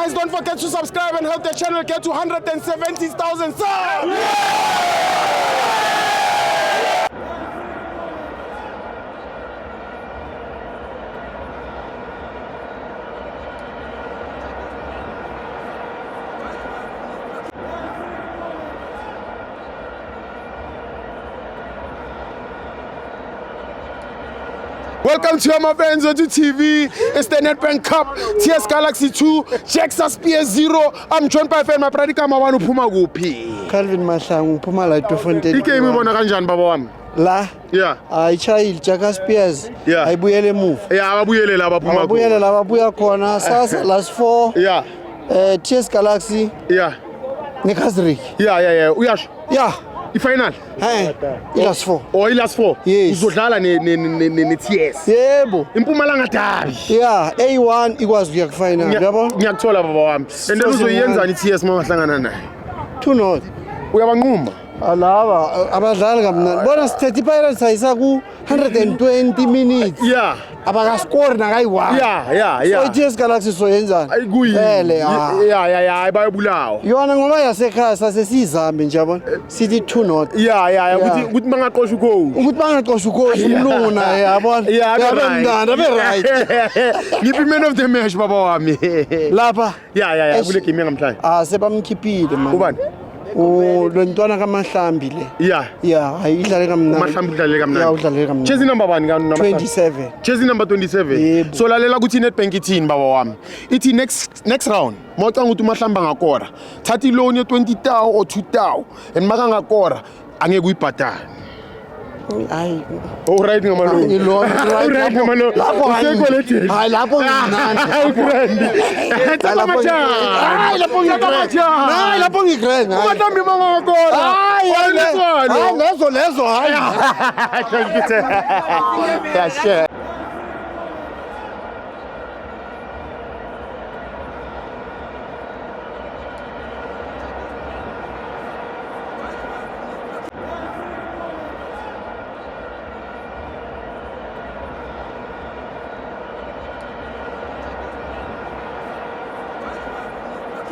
guys, don't forget to subscribe and help the channel get to 170,000 subs. Welcome to my friends on TV. It's the Nedbank Cup, TS Galaxy 2, Jaxas PS0. I'm joined by my brother Kamawanu Puma Gupi. Calvin Mahlangu Puma la Tufontaine. Ikemi bona kanjani baba wami? La. Yeah. Ayichayile Jaxas PS. Yeah. Ayibuyele move. Yeah, ababuyele laba Puma. Abuyele laba buya khona sasa last 4. Yeah. TS Galaxy. Yeah. Nekazrik. Yeah. Uyasho? Yeah. I-final? Last 4. Or last 4? Yes. Uzodlala ne TS. Yebo. Impumalanga Derby. Yeah, A1 ikwazi ukuya ku-final, yabo? Ngiyakuthola baba wami. And then uzoyenzani i-TS mawahlangana naye? 2-0. Uyabanquma? Alaba abadlali kamnandi. Bona sithethe iPirates ayisa ku 120 minutes. Yeah. Abakascore nakayi-1. Yeah. So i-TS Galaxy soyenzani? Ayikuyini. Yeah, bayabulawa. Yona ngoba yasekhaya sase siyizambe nje yabona. Sithi 2-0. Yeah. Ukuthi bangaqosha ugoal. Ukuthi bangaqosha ukhoshi umlungu naye yabona. Yabemnandi abe right. Ngiphi man of the match baba wami? Lapha. Yeah, kule game yangamhlanje. Sebamkhiphile man. Ubani? Lo ntwana kaMahlambi le. Yeah, ayidlale kamnandi. Mahlambi udlale kamnandi. Yeah, udlale kamnandi. Jersey number bani ka 27. Jersey number 27. So lalela ukuthi Nedbank ithini baba wami. Ithi next round. Mawucanga ukuthi uMahlambi angakora. Thatha iloan ye 20,000 or 2,000 and makangakora angeke uyibhadale. Hayi. Alright ngamalo. Right ngamalo. Lapho usekoletheni. Hayi lapho nginani. Hayi friend. Lapho ngigrand. Hayi lapho ngigrand. uMahlambi mangakora. Hayi lezo hayi. Yeah, sure.